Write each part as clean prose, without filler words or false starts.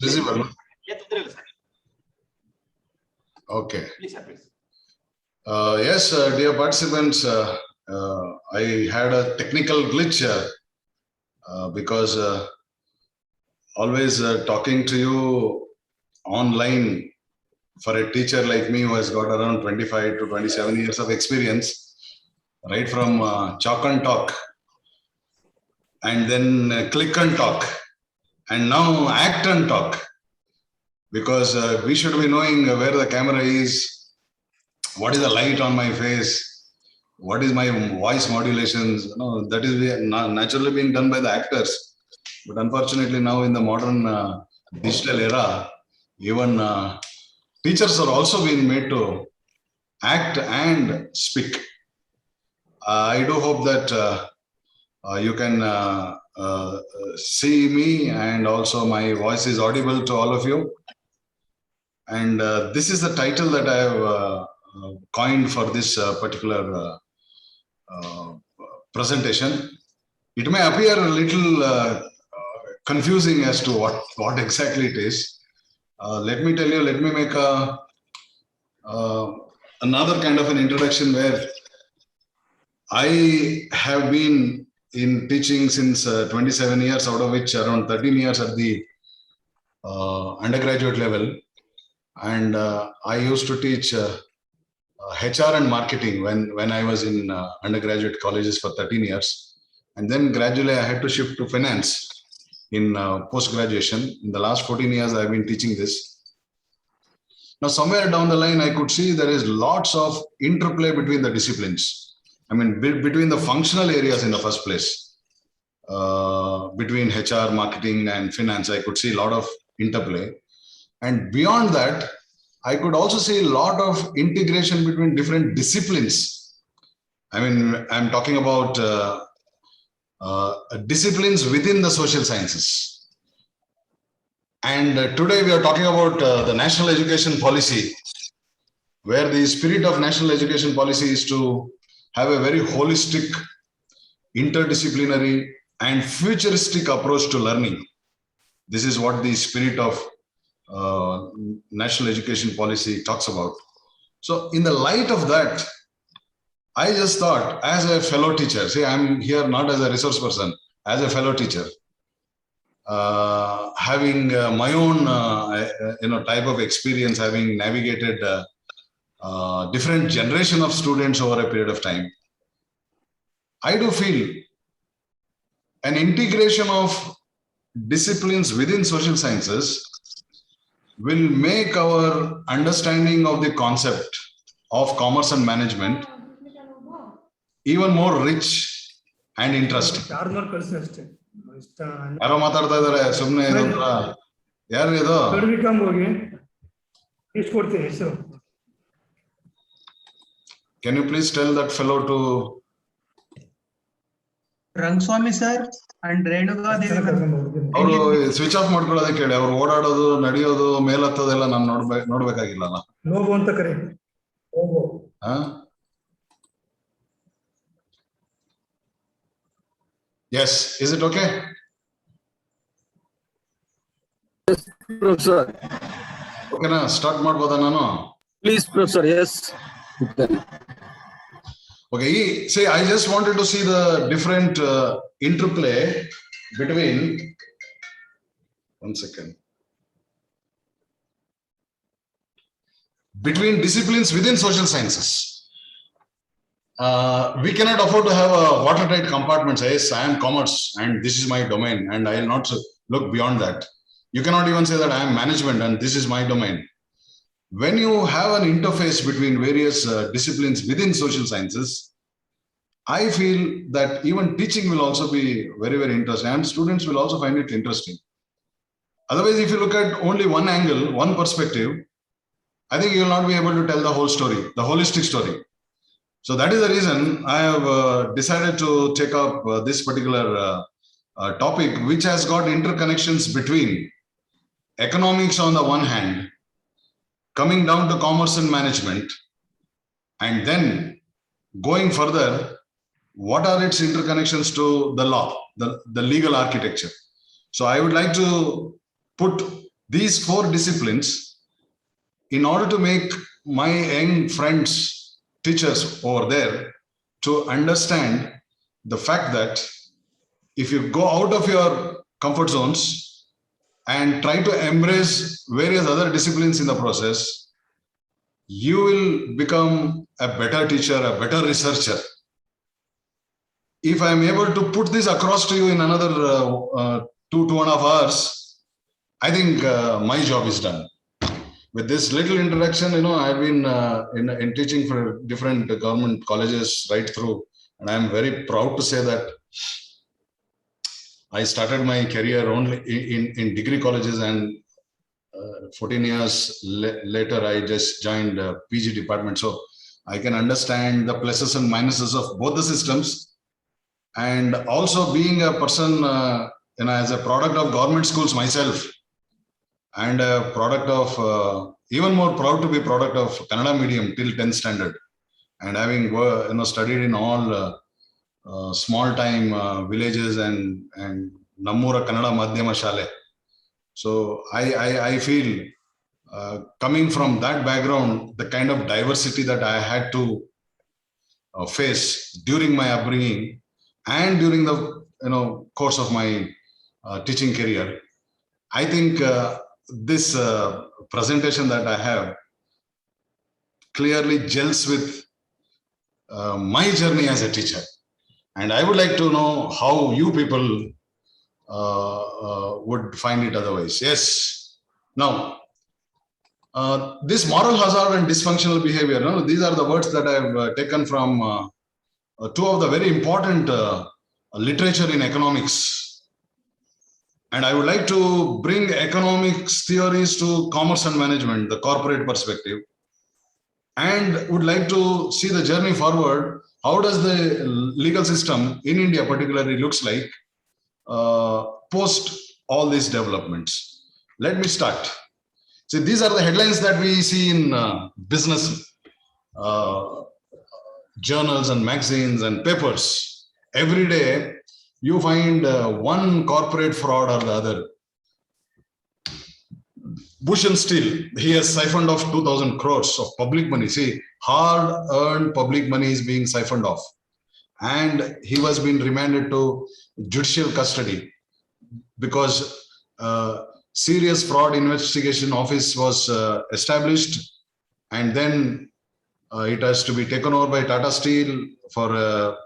Visible. Okay. Please, sir, please. Yes, dear participants, I had a technical glitch because always talking to you online for a teacher like me who has got around 25 to 27 years of experience, right from chalk and talk, and then click and talk, and now act and talk, because we should be knowing where the camera is, what is the light on my face, what is my voice modulations. That is naturally being done by the actors. But unfortunately now in the modern digital era, even teachers are also being made to act and speak. I do hope that you can see me, and also my voice is audible to all of you. And this is the title that I have coined for this particular presentation. It may appear a little confusing as to what exactly it is. Let me tell you, let me make another kind of an introduction where I have been in teaching since 27 years, out of which around 13 years at the undergraduate level. And I used to teach HR and marketing when I was in undergraduate colleges for 13 years. And then gradually I had to shift to finance in post-graduation. In the last 14 years, I've been teaching this. Now, somewhere down the line, I could see there is lots of interplay between the disciplines. I mean, between the functional areas in the first place, between HR, marketing, and finance, I could see a lot of interplay. And beyond that, I could also see a lot of integration between different disciplines. I mean, I'm talking about disciplines within the social sciences. And today we are talking about the national education policy, where the spirit of national education policy is to have a very holistic, interdisciplinary, and futuristic approach to learning. This is what the spirit of national education policy talks about. So in the light of that, I just thought, as a fellow teacher, see, I'm here not as a resource person, as a fellow teacher, having my own type of experience, having navigated different generation of students over a period of time, I do feel an integration of disciplines within social sciences will make our understanding of the concept of commerce and management even more rich and interesting. ಯಾರೋ ಮಾತಾಡ್ತಾ ಇದ್ದಾರೆ, ಸುಮ್ಮನೆ ಯಾರು ಇದು? Can you please tell that fellow to Rangswamy sir and Renuka Devi. ಅವರು switch off ಮಾಡ್ಕೊಳ್ಳೋದಕ್ಕೆ ಹೇಳಿ. ಅವ್ರು ಓಡಾಡೋದು, ನಡೆಯೋದು, ಮೇಲತ್ತೋದೆಲ್ಲ ನಾನು ನೋಡ್ಬೇಕಾಗಿಲ್ಲ. ನೋವು ಅಂತ ಕರೆ. Yes, is it okay? Yes, Professor. Okay na, start ಮಾಡ್ಬೋದಾ ನಾನು? Please, Professor. Yes. Okay, see, I just wanted to see the different interplay between, one second, between disciplines within social sciences. We cannot afford to have a watertight compartment. Say, yes, I am commerce and this is my domain and I will not look beyond that. You cannot even say that I am management and this is my domain. When you have an interface between various disciplines within social sciences, I feel that even teaching will also be very, very interesting, and students will also find it interesting. Otherwise, if you look at only one angle, one perspective, I think you will not be able to tell the whole story, the holistic story. So that is the reason I have decided to take up this particular topic, which has got interconnections between economics on the one hand, coming down to commerce and management, and then going further, what are its interconnections to the law, the legal architecture. So I would like to put these 4 disciplines in order to make my young friends, teachers over there, to understand the fact that if you go out of your comfort zones and try to embrace various other disciplines in the process, you will become a better teacher, a better researcher. If I am able to put this across to you in another 2.5 hours, I think my job is done. With this little introduction, I've been in teaching for different government colleges right through, and I'm very proud to say that I started my career only in degree colleges, and 14 years later, I just joined PG department. So I can understand the pluses and minuses of both the systems. And also being a person, as a product of government schools myself, and a product of, even more proud to be product of Kannada medium till 10th standard. And having studied in all small time villages and Nammura Kannada Madhyama Shale. So I feel coming from that background, the kind of diversity that I had to face during my upbringing and during the course of my teaching career, I think this presentation that I have clearly gels with my journey as a teacher. And I would like to know how you people would find it otherwise. Yes. Now, this moral hazard and dysfunctional behavior, these are the words that I've taken from 2 of the very important literature in economics. And I would like to bring economics theories to commerce and management, the corporate perspective, and would like to see the journey forward. How does the legal system in India particularly looks like post all these developments? Let me start. See, these are the headlines that we see in business journals and magazines and papers. Every day, you find one corporate fraud or the other. Bhushan Steel, he has siphoned off 2,000 crores of public money. See, hard-earned public money is being siphoned off. And he was being remanded to judicial custody because serious fraud investigation office was established, and then it has to be taken over by Tata Steel for a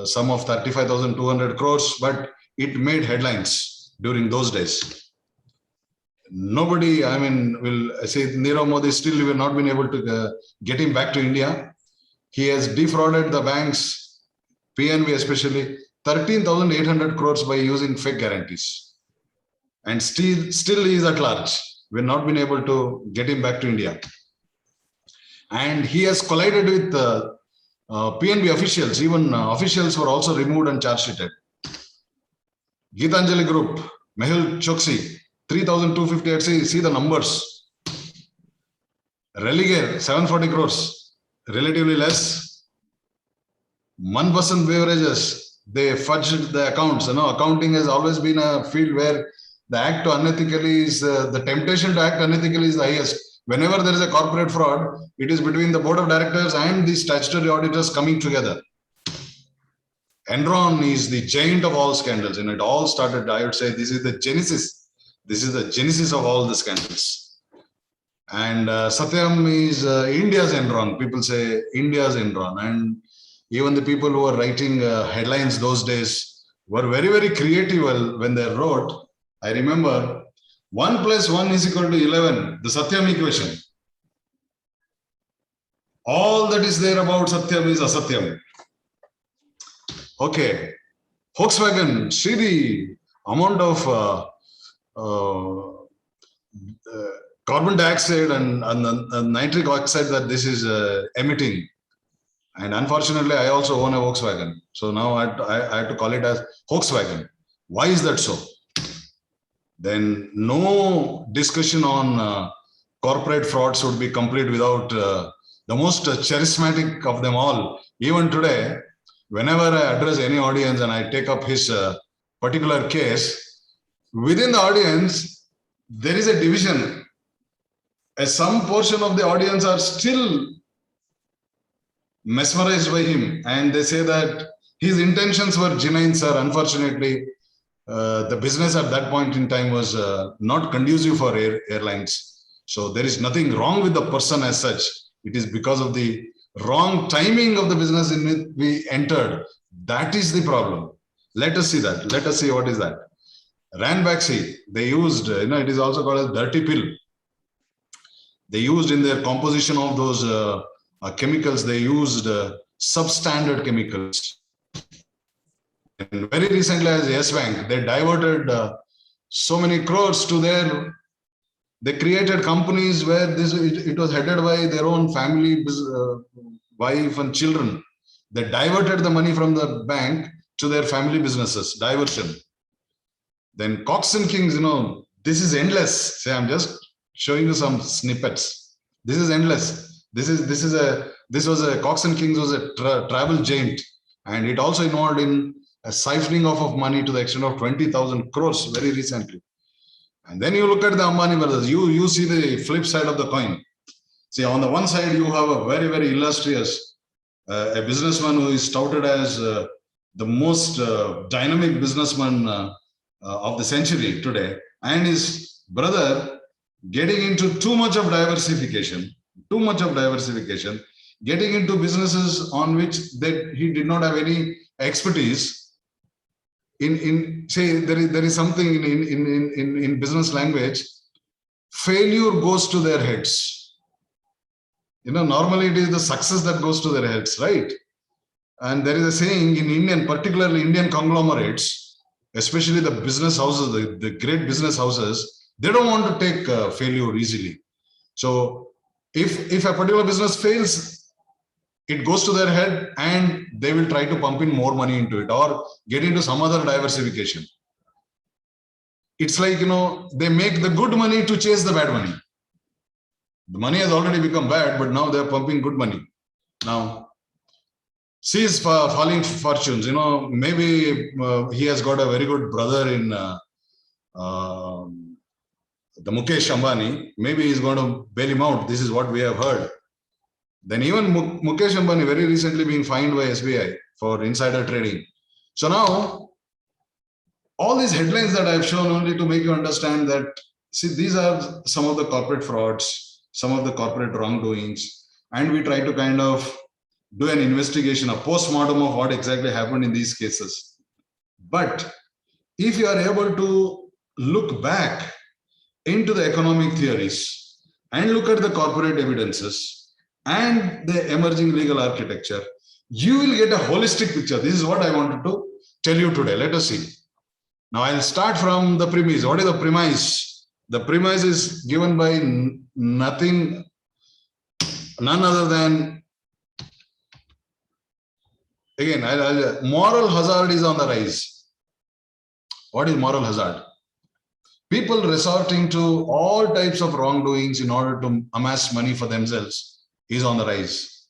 sum of 35,200 crores, but it made headlines during those days. Nobody, will say Nirav Modi still will not been able to get him back to India. He has defrauded the banks, PNB especially, 13,800 crores by using fake guarantees. And still he is at large. We've not been able to get him back to India. And he has collided with PNB officials. Even officials were also removed and charge sheeted. Gitanjali Group, Mehul Choksi, 3,258. See the numbers. Religare, 740 crores, relatively less. Manbasant Beverages, they fudged the accounts. Accounting has always been a field where the act unethically is, the temptation to act unethically is the highest. Whenever there is a corporate fraud, it is between the board of directors and the statutory auditors coming together. Enron is the giant of all scandals, and it all started, I would say, this is the genesis. This is the genesis of all the scandals. And Satyam is India's Enron. People say India's Enron. And even the people who were writing headlines those days were very, very creative when they wrote. I remember 1 + 1 = 11, the Satyam equation. All that is there about Satyam is Asatyam. Okay. Volkswagen, see the amount of carbon dioxide and nitric oxide that this is emitting. And unfortunately, I also own a Volkswagen. So now I have to call it as Volkswagen. Why is that so? Then no discussion on corporate frauds would be complete without the most charismatic of them all. Even today, whenever I address any audience and I take up his particular case, within the audience, there is a division. Some portion of the audience are still mesmerized by him, and they say that his intentions were genuine, sir. Unfortunately, the business at that point in time was not conducive for airlines. So there is nothing wrong with the person as such. It is because of the wrong timing of the business in which we entered. That is the problem. Let us see that. Let us see what is that. Ranbaxy, they used, it is also called as dirty pill. They used in their composition of those chemicals, they used substandard chemicals. And very recently, as Yes Bank, they diverted so many crores to they created companies where it was headed by their own family, wife and children. They diverted the money from the bank to their family businesses, diversion. Then Cox and Kings, this is endless. Say, I'm just showing you some snippets. This is endless. This was a Cox and Kings was a travel giant, and it also involved in a siphoning off of money to the extent of 20,000 crores very recently. And then you look at the Ambani brothers, you see the flip side of the coin. See, on the one side, you have a very, very illustrious, a businessman who is touted as the most dynamic businessman of the century today, and his brother getting into too much of diversification, getting into businesses on which he did not have any expertise. Say there is something in business language, failure goes to their heads. Normally it is the success that goes to their heads, right? And there is a saying in Indian, particularly Indian conglomerates, especially the business houses, the great business houses, they don't want to take failure easily. So if a particular business fails, it goes to their head and they will try to pump in more money into it or get into some other diversification. It's like, they make the good money to chase the bad money. The money has already become bad, but now they're pumping good money. Now, sees falling fortunes, maybe he has got a very good brother in the Mukesh Ambani. Maybe he's going to bail him out. This is what we have heard. Then even Mukesh Ambani very recently being fined by SBI for insider trading. So now, all these headlines that I've shown only to make you understand that, see, these are some of the corporate frauds, some of the corporate wrongdoings, and we try to kind of do an investigation, a post-mortem of what exactly happened in these cases. But if you are able to look back into the economic theories and look at the corporate evidences and the emerging legal architecture, you will get a holistic picture. This is what I wanted to tell you today. Let us see. Now I'll start from the premise. What is the premise? The premise is given by none other than, again, moral hazard is on the rise. What is moral hazard? People resorting to all types of wrongdoings in order to amass money for themselves is on the rise.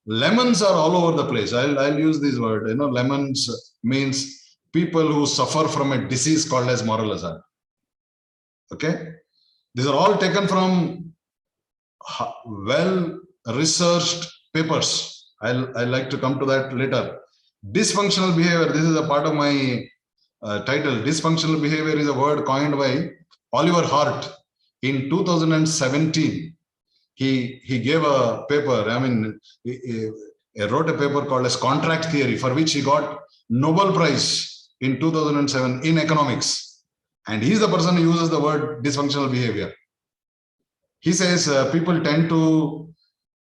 Lemons are all over the place. I'll use this word. Lemons means people who suffer from a disease called as moral hazard. Okay? These are all taken from well-researched papers. I'll like to come to that later. Dysfunctional behavior. This is a part of my title. Dysfunctional behavior is a word coined by Oliver Hart in 2017. He gave a paper. He wrote a paper called as Contract Theory, for which he got Nobel Prize in 2007 in economics. And he's the person who uses the word dysfunctional behavior. He says people tend to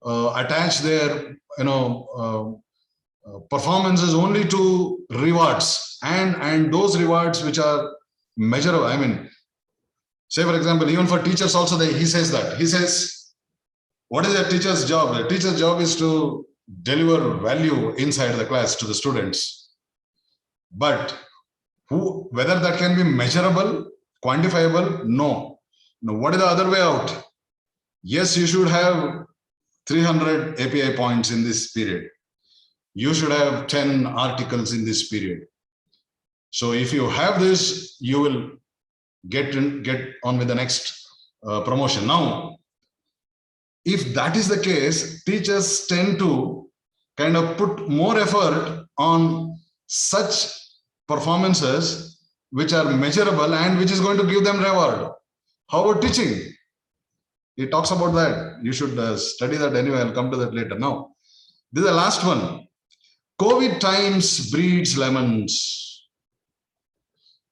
attach their performances only to rewards, and those rewards which are measurable. Say for example, even for teachers also, he says, what is a teacher's job? A teacher's job is to deliver value inside the class to the students. But whether that can be measurable, quantifiable? No. Now, what is the other way out? Yes, you should have 300 API points in this period. You should have 10 articles in this period. So if you have this, you will get on with the next promotion. Now, if that is the case, teachers tend to kind of put more effort on such performances which are measurable and which is going to give them reward. How about teaching? He talks about that. You should study that anyway. I'll come to that later. Now, this is the last one. COVID times breeds lemons.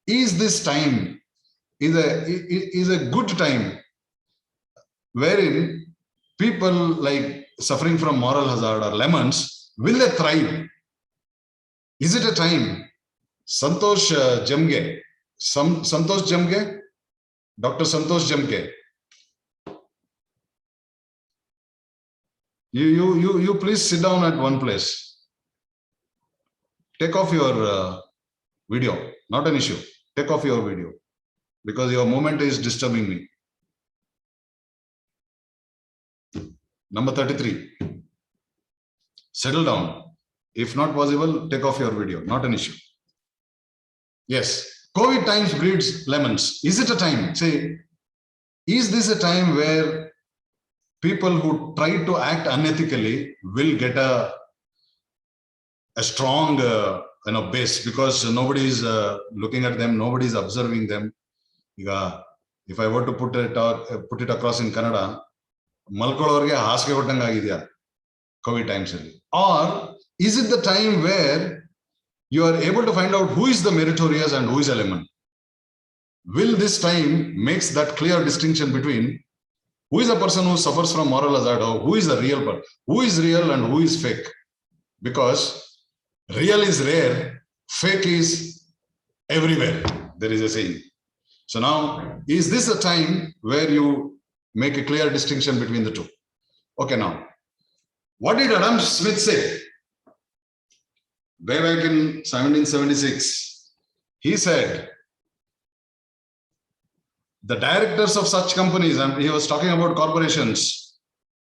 Is this time is a good time wherein people like suffering from moral hazard or lemons, will they thrive? Is it a time? Santosh Jamge, Santosh Jamge, Dr. Santosh Jamge. You please sit down at one place. Take off your video, not an issue. Take off your video because your movement is disturbing me. Number 33. Settle down. If not possible, take off your video, not an issue. Yes, COVID times breeds lemons. Is it a time? Say, is this a time where people who try to act unethically will get a strong base because nobody is looking at them, nobody is observing them. If I were to put it across in Kannada, malkolorge haske kottanga agidya COVID times alli. Or is it the time where you are able to find out who is the meritorious and who is a lemon? Will this time makes that clear distinction between who is a person who suffers from moral hazard or who is a real person, who is real and who is fake? Because real is rare, fake is everywhere. There is a saying. So now, is this a time where you make a clear distinction between the two? Okay, now, what did Adam Smith say? Way back in 1776, he said, the directors of such companies, and he was talking about corporations,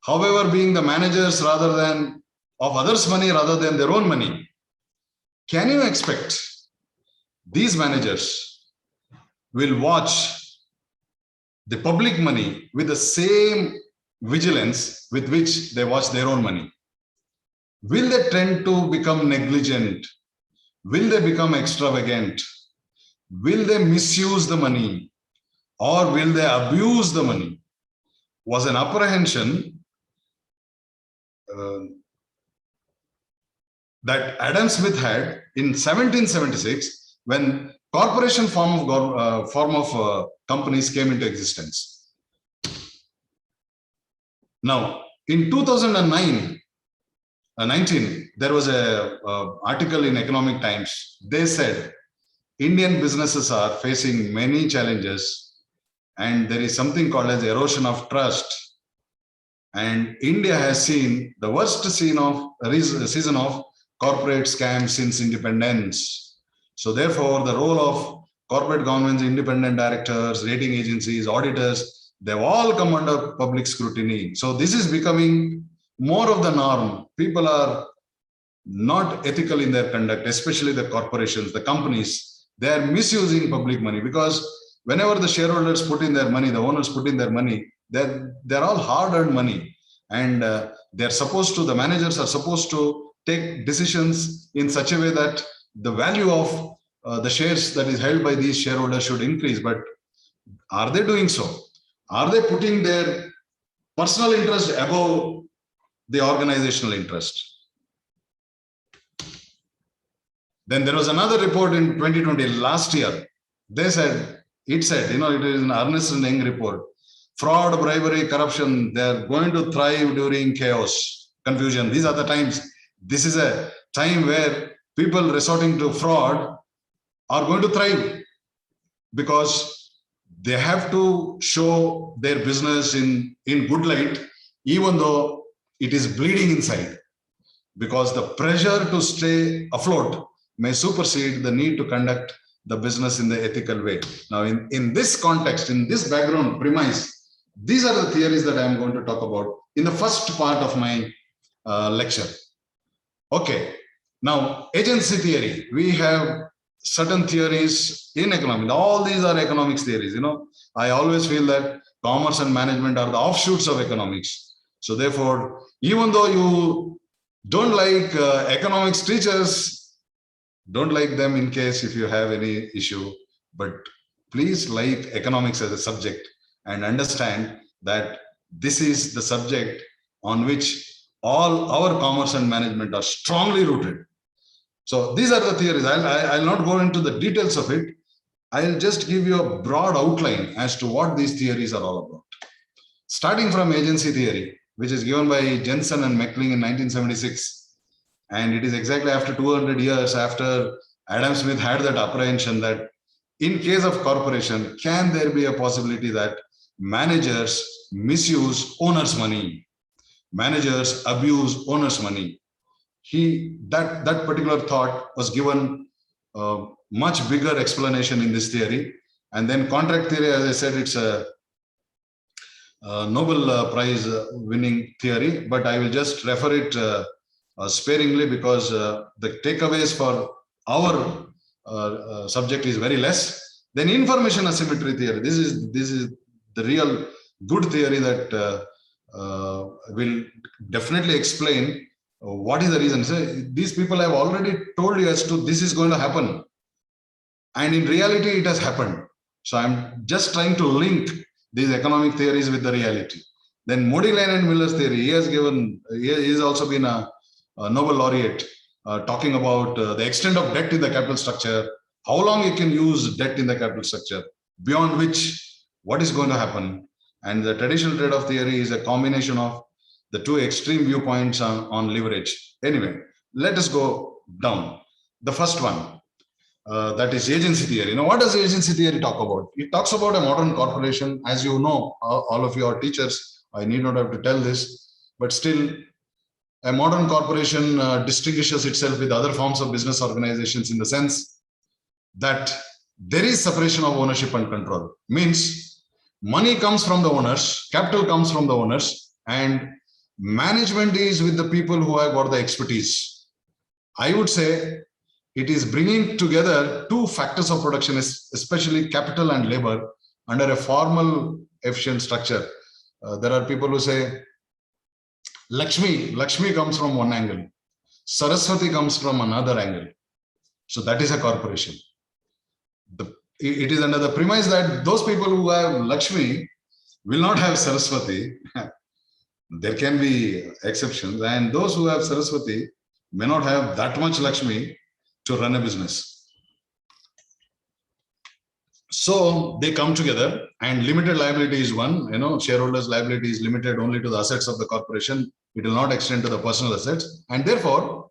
however, being the managers rather than of others' money rather than their own money, can you expect these managers will watch the public money with the same vigilance with which they watch their own money? Will they tend to become negligent? Will they become extravagant? Will they misuse the money? Or will they abuse the money? Was an apprehension that Adam Smith had in 1776 when corporation form of companies came into existence. Now, in 2019, there was a article in Economic Times. They said Indian businesses are facing many challenges and there is something called as erosion of trust. And India has seen the worst season of corporate scams since independence. So therefore, the role of corporate governments, independent directors, rating agencies, auditors, they've all come under public scrutiny. So this is becoming more of the norm. People are not ethical in their conduct, especially the corporations, the companies. They are misusing public money because whenever the shareholders put in their money, the owners put in their money, they're all hard-earned money. And the managers are supposed to take decisions in such a way that the value of the shares that is held by these shareholders should increase. But are they doing so? Are they putting their personal interest above the organizational interest? Then there was another report in 2020, last year. It said, it is an Ernst & Young report. Fraud, bribery, corruption, they're going to thrive during chaos, confusion. These are the times. This is a time where people resorting to fraud are going to thrive because they have to show their business in good light, even though it is bleeding inside, because the pressure to stay afloat may supersede the need to conduct the business in the ethical way. Now, in this context, in this background premise, these are the theories that I am going to talk about in the first part of my lecture. Okay, now agency theory. We have certain theories in economics. All these are economics theories. I always feel that commerce and management are the offshoots of economics. So therefore, even though you don't like economics teachers, don't like them in case if you have any issue, but please like economics as a subject and understand that this is the subject on which all our commerce and management are strongly rooted. So these are the theories. I'll not go into the details of it. I'll just give you a broad outline as to what these theories are all about. Starting from agency theory, which is given by Jensen and Meckling in 1976. And it is exactly after 200 years after Adam Smith had that apprehension that in case of corporation, can there be a possibility that managers misuse owners' money? Managers abuse owners' money. That particular thought was given much bigger explanation in this theory. And then contract theory, as I said, it's a Nobel Prize winning theory, but I will just refer it sparingly because the takeaways for our subject is very less. Then information asymmetry theory. This is the real good theory that will definitely explain what is the reason. So these people have already told you as to this is going to happen, and in reality it has happened. So I'm just trying to link these economic theories with the reality. Then Modigliani and Miller's theory. He has also been a Nobel laureate, talking about the extent of debt in the capital structure, how long you can use debt in the capital structure, beyond which what is going to happen. And the traditional trade-off theory is a combination of the two extreme viewpoints on leverage. Anyway, let us go down. The first one, that is agency theory. What does agency theory talk about? It talks about a modern corporation. As you know, all of you are teachers. I need not have to tell this, but still, a modern corporation distinguishes itself with other forms of business organizations in the sense that there is separation of ownership and control. Means money comes from the owners, capital comes from the owners, and management is with the people who have got the expertise. I would say it is bringing together two factors of production, especially capital and labor, under a formal, efficient structure. There are people who say, Lakshmi comes from one angle, Saraswati comes from another angle. So that is a corporation. It is under the premise that those people who have Lakshmi will not have Saraswati. There can be exceptions, and those who have Saraswati may not have that much Lakshmi to run a business. So they come together, and limited liability is one. Shareholders' liability is limited only to the assets of the corporation. It will not extend to the personal assets, and therefore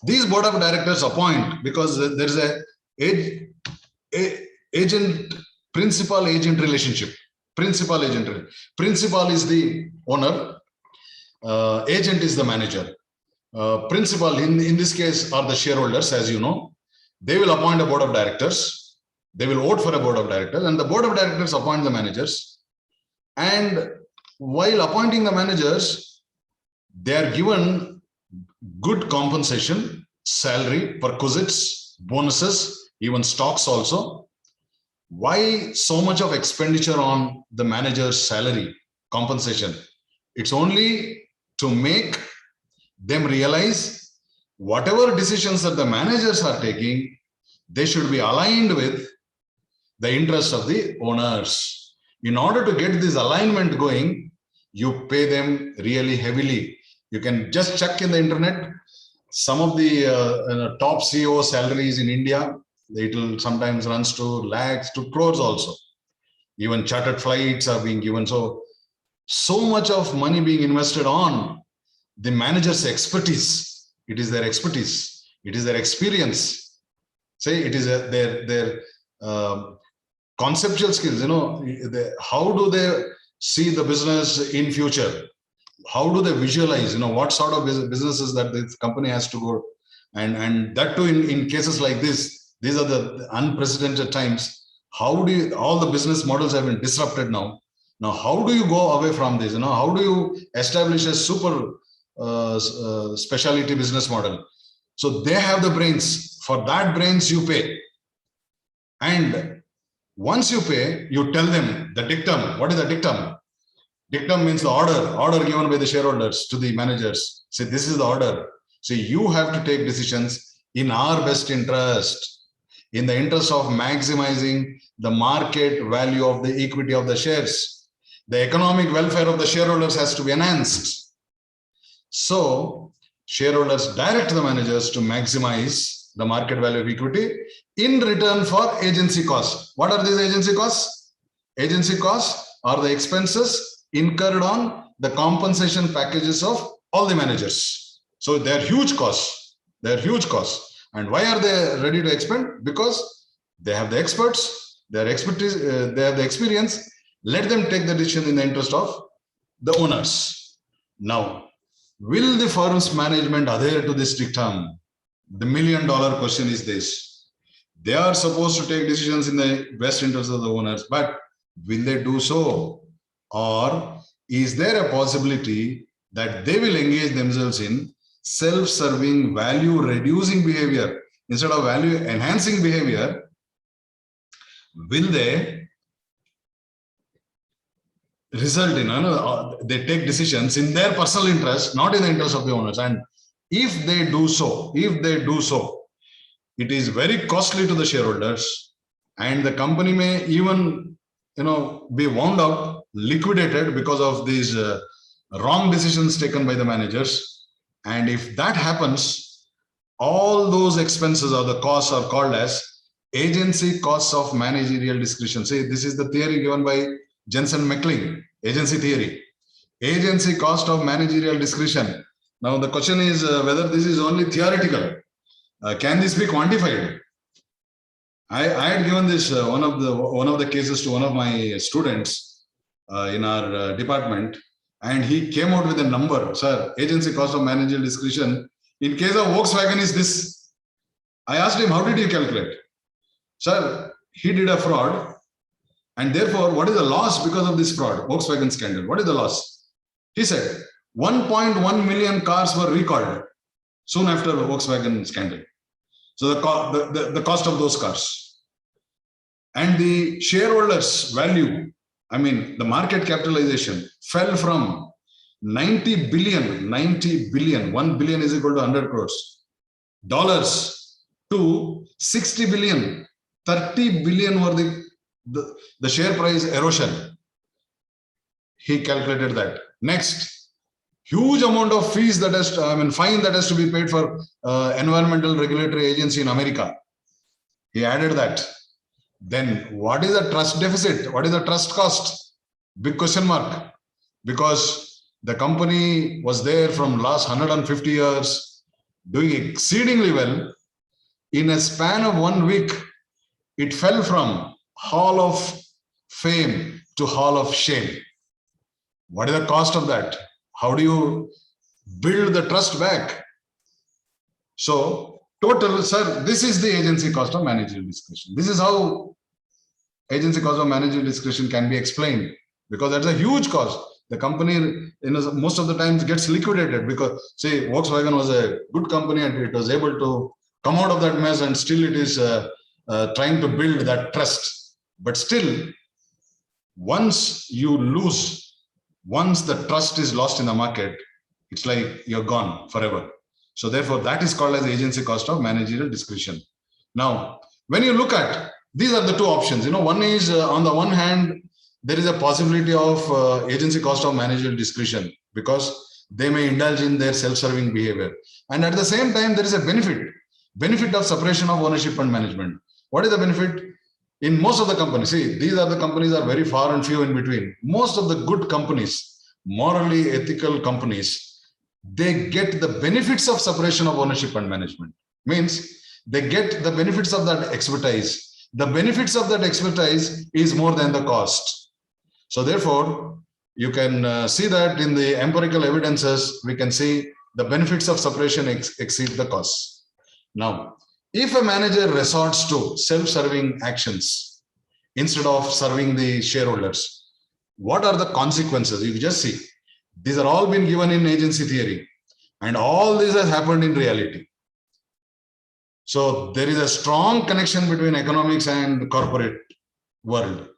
these board of directors appoint, because there is a principal agent relationship. Principal is the owner, agent is the manager. Principal in this case are the shareholders, as you know. They will appoint a board of directors. They will vote for a board of directors, and the board of directors appoint the managers. And while appointing the managers, they are given good compensation, salary, perquisites, bonuses, even stocks also. Why so much of expenditure on the manager's salary, compensation? It's only to make them realize whatever decisions that the managers are taking, they should be aligned with the interests of the owners. In order to get this alignment going, you pay them really heavily. You can just check in the internet. Some of the top CEO salaries in India, it will sometimes runs to lakhs to crores also. Even chartered flights are being given. So much of money being invested on the manager's expertise. It is their expertise. It is their experience. Say it is their conceptual skills. How do they see the business in future? How do they visualize? What sort of businesses that this company has to go, and that too in cases like this. These are the unprecedented times. How do all the business models have been disrupted now? Now, how do you go away from this? How do you establish a super specialty business model? So they have the brains. For that brains you pay. And once you pay, you tell them the dictum. What is the dictum? Dictum means the order given by the shareholders to the managers. Say, this is the order. So you have to take decisions in our best interest, in the interest of maximizing the market value of the equity of the shares. The economic welfare of the shareholders has to be enhanced. So shareholders direct the managers to maximize the market value of equity in return for agency costs. What are these agency costs? Agency costs are the expenses incurred on the compensation packages of all the managers. So they're huge costs. They're huge costs. And why are they ready to expend? Because they have the experts, their expertise, they have the experience. Let them take the decision in the interest of the owners. Now, will the firm's management adhere to this dictum? The $1 million question is this. They are supposed to take decisions in the best interest of the owners, but will they do so? Or is there a possibility that they will engage themselves in self-serving, value-reducing behavior instead of value-enhancing behavior? Will they result in, they take decisions in their personal interest, not in the interest of the owners? And if they do so, it is very costly to the shareholders, and the company may even, be wound up, liquidated because of these wrong decisions taken by the managers. And if that happens, all those expenses or the costs are called as agency costs of managerial discretion. See, this is the theory given by Jensen McLean, agency theory. Agency cost of managerial discretion. Now the question is whether this is only theoretical. Can this be quantified? I had given this one of the cases to one of my students in our department, and he came out with a number. Sir, agency cost of managerial discretion in case of Volkswagen is this. I asked him, how did you calculate? Sir, he did a fraud, and therefore, what is the loss because of this fraud, Volkswagen scandal? What is the loss? He said 1.1 million cars were recalled soon after the Volkswagen scandal. So the cost of those cars and the shareholders' value, the market capitalization fell from 90 billion, 1 billion is equal to 100 crores dollars to 60 billion, 30 billion were the share price erosion. He calculated that. Next, huge amount of fees that has, fine that has to be paid for environmental regulatory agency in America. He added that. Then what is the trust deficit? What is the trust cost? Big question mark. Because the company was there from last 150 years, doing exceedingly well. In a span of 1 week, it fell from Hall of Fame to Hall of Shame. What is the cost of that? How do you build the trust back? So total, sir, this is the agency cost of managerial discretion. This is how agency cost of managerial discretion can be explained, because that's a huge cost. The company, most of the times gets liquidated because, say, Volkswagen was a good company and it was able to come out of that mess, and still it is trying to build that trust. But still, once you lose, once the trust is lost in the market, it's like you're gone forever. So therefore, that is called as agency cost of managerial discretion. Now, when you look at, these are the two options. One is on the one hand, there is a possibility of agency cost of managerial discretion because they may indulge in their self-serving behavior. And at the same time, there is a benefit of separation of ownership and management. What is the benefit? In most of the companies, see, these are the companies are very far and few in between. Most of the good companies, morally ethical companies, they get the benefits of separation of ownership and management. Means they get the benefits of that expertise. The benefits of that expertise is more than the cost. So therefore, you can see that in the empirical evidences, we can see the benefits of separation exceed the costs. Now, if a manager resorts to self-serving actions instead of serving the shareholders, what are the consequences? You just see, these are all been given in agency theory, and all this has happened in reality. So there is a strong connection between economics and corporate world.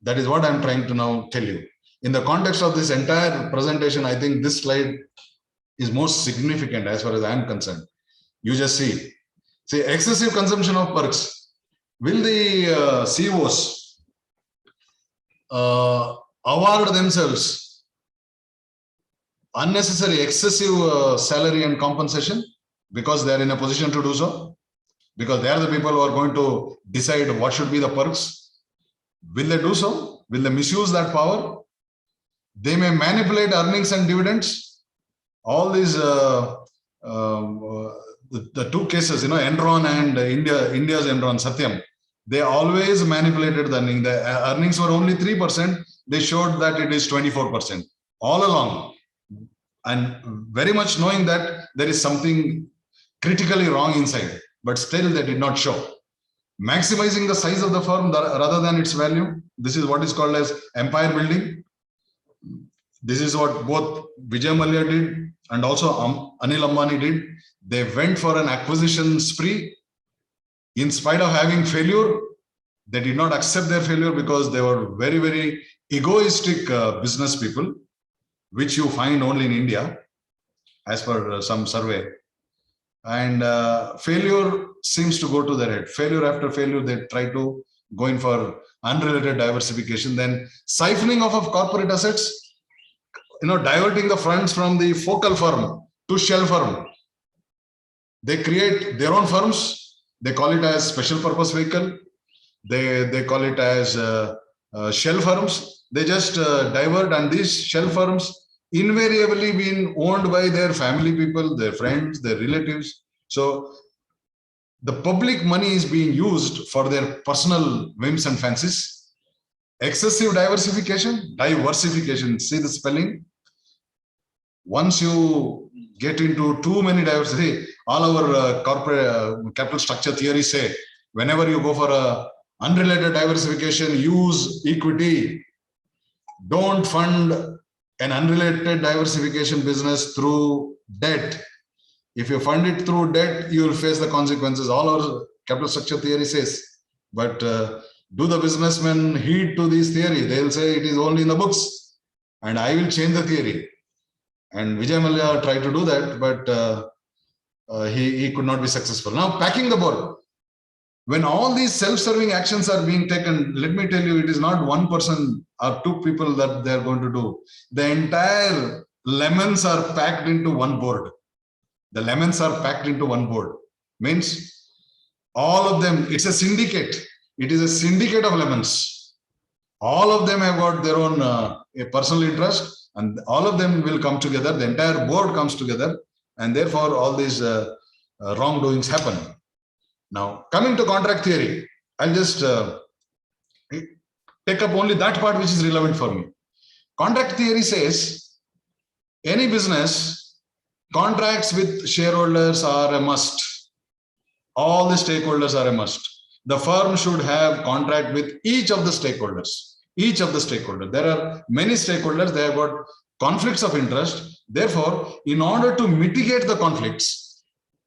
That is what I'm trying to now tell you. In the context of this entire presentation, I think this slide is most significant as far as I'm concerned. You just see excessive consumption of perks. Will the CEOs award themselves unnecessary excessive salary and compensation because they are in a position to do so? Because they are the people who are going to decide what should be the perks. Will they do so? Will they misuse that power? They may manipulate earnings and dividends. All these the two cases, Enron and India's Enron, Satyam, they always manipulated the earning. The earnings were only 3%. They showed that it is 24% all along, and very much knowing that there is something critically wrong inside, but still they did not show. Maximizing the size of the firm rather than its value. This is what is called as empire building. This is what both Vijay Mallya did and also Anil Ambani did. They went for an acquisition spree. In spite of having failure, they did not accept their failure because they were very, very egoistic business people, which you find only in India, as per some survey. And failure seems to go to their head. Failure after failure, they try to go in for unrelated diversification, then siphoning off of corporate assets, diverting the funds from the focal firm to shell firm. They create their own firms. They call it as special purpose vehicle. They call it as shell firms. They just divert, and these shell firms invariably being owned by their family people, their friends, their relatives. So the public money is being used for their personal whims and fancies. Excessive diversification, see the spelling. Once you get into too many diversity, all our corporate capital structure theory say, whenever you go for a unrelated diversification, use equity. Don't fund an unrelated diversification business through debt. If you fund it through debt, you will face the consequences. All our capital structure theory says. But do the businessmen heed to this theory? They will say it is only in the books, and I will change the theory. And Vijay Mallya tried to do that, but he could not be successful. Now, packing the board. When all these self-serving actions are being taken, let me tell you, it is not one person or two people that they are going to do. The entire lemons are packed into one board. The lemons are packed into one board. Means all of them, it's a syndicate. It is a syndicate of lemons. All of them have got their own personal interest, and all of them will come together. The entire board comes together, and therefore all these wrongdoings happen. Now, coming to contract theory, I'll just take up only that part which is relevant for me. Contract theory says any business, contracts with shareholders are a must. All the stakeholders are a must. The firm should have contract with each of the stakeholders. Each of the stakeholders. There are many stakeholders, they have got conflicts of interest. Therefore, in order to mitigate the conflicts,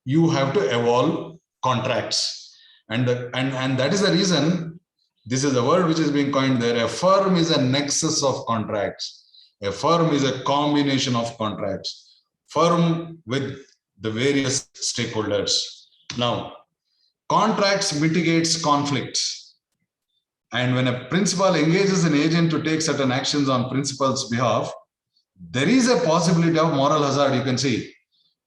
you have to evolve contracts. And that is the reason, this is a word which is being coined there. A firm is a nexus of contracts. A firm is a combination of contracts. Firm with the various stakeholders. Now, contracts mitigates conflicts. And when a principal engages an agent to take certain actions on principal's behalf, there is a possibility of moral hazard. You can see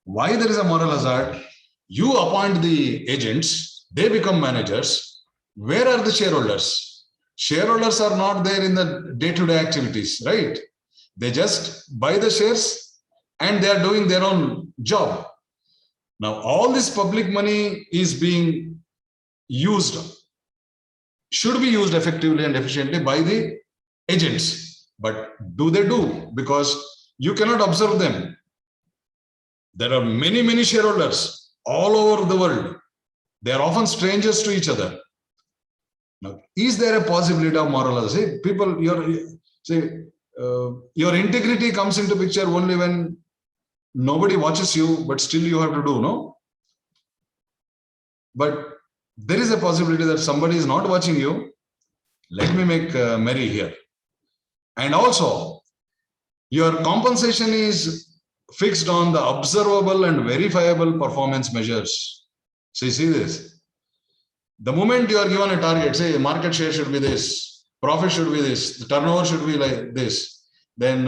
why there is a moral hazard. You appoint the agents, they become managers. Where are the shareholders? Shareholders are not there in the day-to-day activities, right? They just buy the shares and they are doing their own job. Now, all this public money is being used, should be used effectively and efficiently by the agents. But do they do? Because you cannot observe them. There are many, many shareholders all over the world. They are often strangers to each other. Now, is there a possibility of moral hazard? See, people, your integrity comes into picture only when nobody watches you, but still you have to do, no? But there is a possibility that somebody is not watching you. Let me make merry here. And also, your compensation is fixed on the observable and verifiable performance measures. So you see this. The moment you are given a target, say market share should be this, profit should be this, the turnover should be like this, then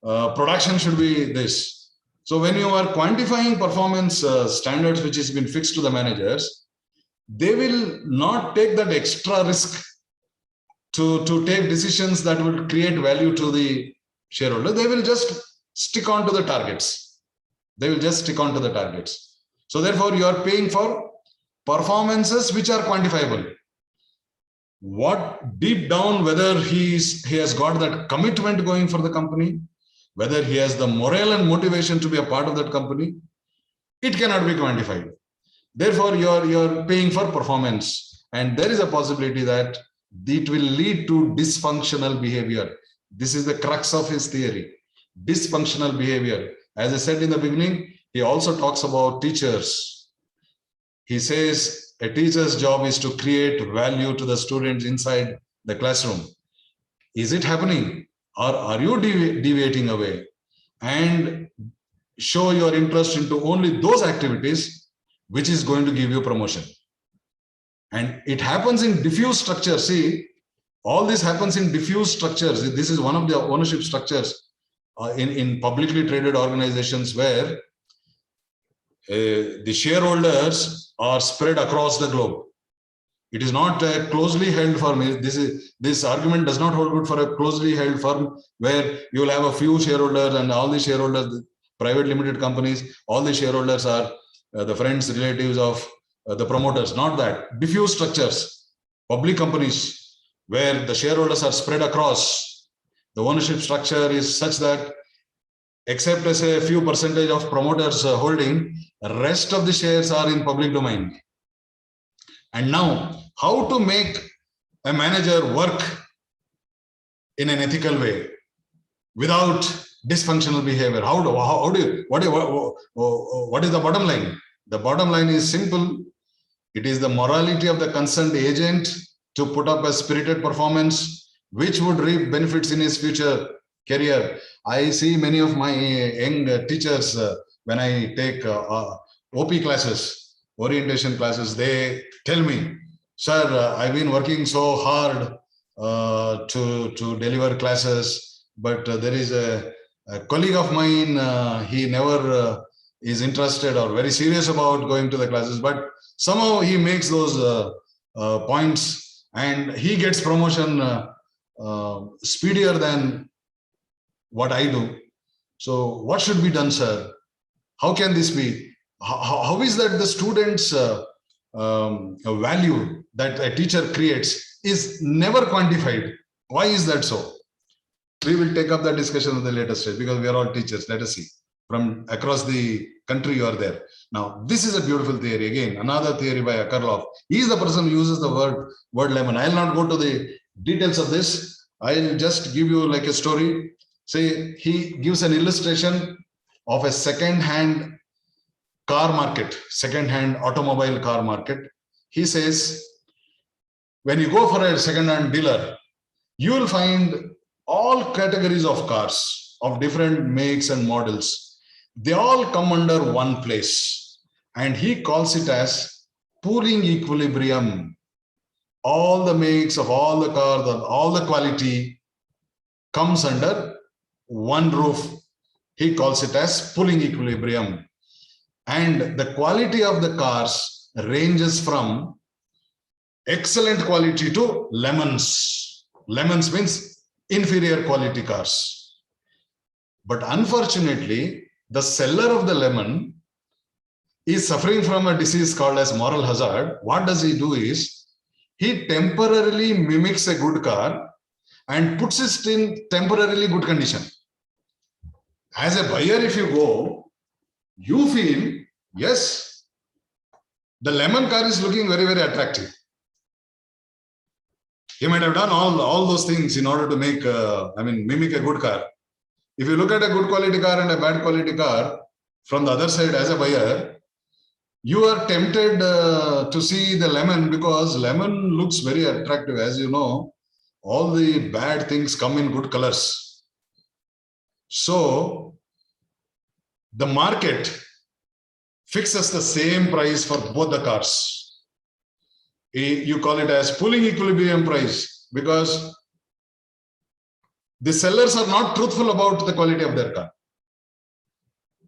production should be this. So when you are quantifying performance standards which has been fixed to the managers, they will not take that extra risk to take decisions that will create value to the shareholder. They will just stick on to the targets. They will just stick on to the targets. So therefore, you are paying for performances which are quantifiable. What deep down, whether he has got that commitment going for the company, whether he has the morale and motivation to be a part of that company, it cannot be quantified. Therefore, you're paying for performance, and there is a possibility that it will lead to dysfunctional behavior. This is the crux of his theory. Dysfunctional behavior. As I said in the beginning, he also talks about teachers. He says a teacher's job is to create value to the students inside the classroom. Is it happening, or are you deviating away and show your interest into only those activities which is going to give you promotion? And it happens in diffuse structures. See, all this happens in diffuse structures. This is one of the ownership structures in publicly traded organizations where the shareholders are spread across the globe. It is not closely held firm. This argument does not hold good for a closely held firm where you will have a few shareholders and all the shareholders, private limited companies, all the shareholders are the friends, relatives of the promoters. Not that. Diffuse structures, public companies where the shareholders are spread across. The ownership structure is such that except as a few percentage of promoters holding, the rest of the shares are in public domain. And now, how to make a manager work in an ethical way without dysfunctional behavior? What is the bottom line? The bottom line is simple. It is the morality of the concerned agent to put up a spirited performance which would reap benefits in his future career. I see many of my young teachers when I take OP classes, orientation classes, they tell me, sir, I've been working so hard to deliver classes, but there is a colleague of mine, he never is interested or very serious about going to the classes, but somehow he makes those points and he gets promotion speedier than what I do. So what should be done, sir? How can this be? How is that the students' value that a teacher creates is never quantified? Why is that so? We will take up that discussion at the later stage because we are all teachers. Let us see. From across the country, you are there. Now, this is a beautiful theory. Again, another theory by Akarlov. He is the person who uses the word lemon. I will not go to the details of this. I will just give you like a story. Say he gives an illustration of a second-hand car market, second-hand automobile car market. He says, when you go for a second-hand dealer, you will find all categories of cars of different makes and models. They all come under one place, and he calls it as pooling equilibrium. All the makes of all the cars, all the quality comes under one roof. He calls it as pooling equilibrium. And the quality of the cars ranges from excellent quality to lemons. Lemons means inferior quality cars. But unfortunately, the seller of the lemon is suffering from a disease called as moral hazard. What does he do is, he temporarily mimics a good car and puts it in temporarily good condition. As a buyer, if you go, you feel, yes, the lemon car is looking very, very attractive. He might have done all those things in order to make, mimic a good car. If you look at a good quality car and a bad quality car, from the other side as a buyer, You are tempted to see the lemon because lemon looks very attractive. As you know, all the bad things come in good colors. So the market fixes the same price for both the cars. You call it as pooling equilibrium price because the sellers are not truthful about the quality of their car.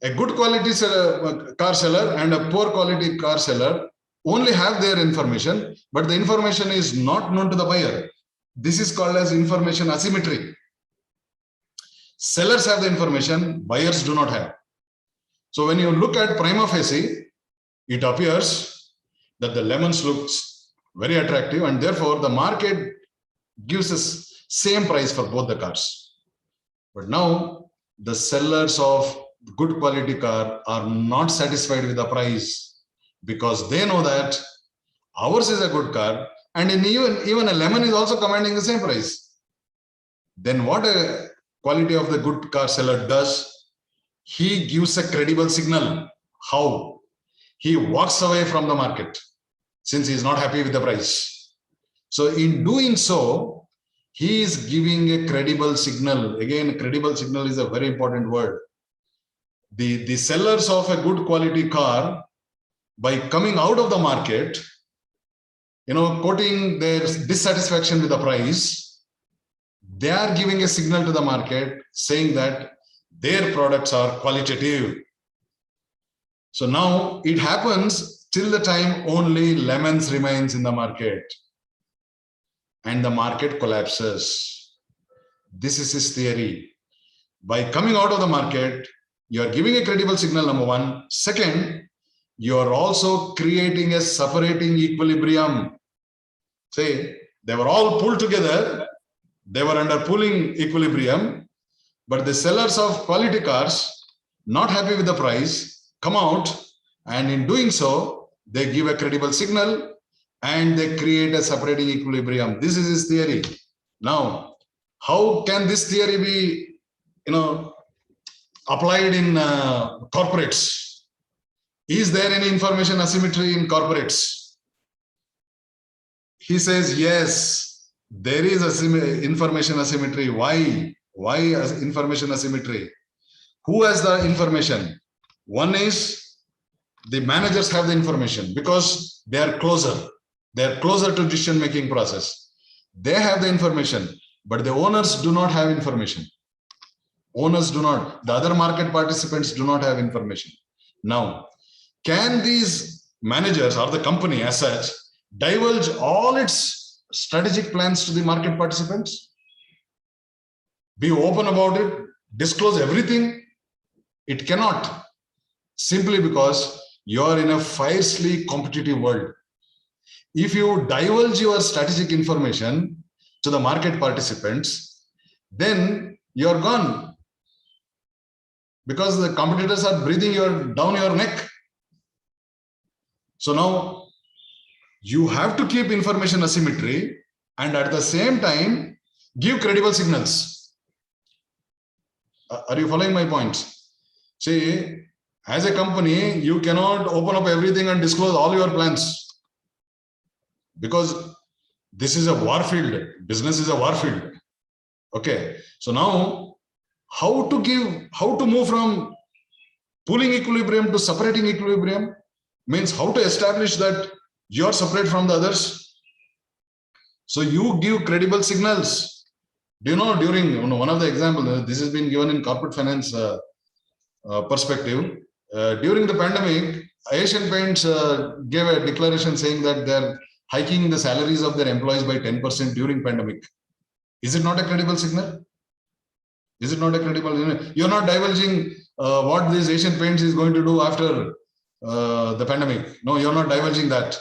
A good quality car seller and a poor quality car seller only have their information, but the information is not known to the buyer. This is called as information asymmetry. Sellers have the information, buyers do not have. So when you look at prima facie, it appears that the lemons looks very attractive and therefore the market gives us same price for both the cars. But now the sellers of good quality car are not satisfied with the price because they know that ours is a good car and even a lemon is also commanding the same price. Then what a quality of the good car seller does, he gives a credible signal. How? He walks away from the market since he is not happy with the price. So in doing so, he is giving a credible signal. Again, credible signal is a very important word. The sellers of a good quality car, by coming out of the market, quoting their dissatisfaction with the price, they are giving a signal to the market saying that their products are qualitative. So now it happens till the time only lemons remains in the market and the market collapses. This is his theory. By coming out of the market, you are giving a credible signal, number one. Second, you are also creating a separating equilibrium. Say, they were all pulled together. They were under pooling equilibrium, but the sellers of quality cars, not happy with the price, come out, and in doing so, they give a credible signal and they create a separating equilibrium. This is his theory. Now, how can this theory be, applied in corporates? Is there any information asymmetry in corporates? He says, yes, there is information asymmetry. Why? Why information asymmetry? Who has the information? One is the managers have the information because they are closer. They are closer to decision-making process. They have the information, but the owners do not have information. Owners do not. The other market participants do not have information. Now, can these managers or the company as such divulge all its strategic plans to the market participants? Be open about it, disclose everything? It cannot, simply because you are in a fiercely competitive world. If you divulge your strategic information to the market participants, then you're gone, because the competitors are breathing down your neck. So now you have to keep information asymmetry and at the same time give credible signals. Are you following my points? See, as a company, you cannot open up everything and disclose all your plans, because this is a war field. Business is a war field. Okay. So now how to move from pooling equilibrium to separating equilibrium means how to establish that you are separate from the others. So you give credible signals. Do you know, during one of the examples, this has been given in corporate finance perspective. During the pandemic, Asian Paints gave a declaration saying that they're hiking the salaries of their employees by 10% during pandemic. Is it not a credible signal? Is it not a credible? You're not divulging what this Asian Paints is going to do after the pandemic. No, you're not divulging that.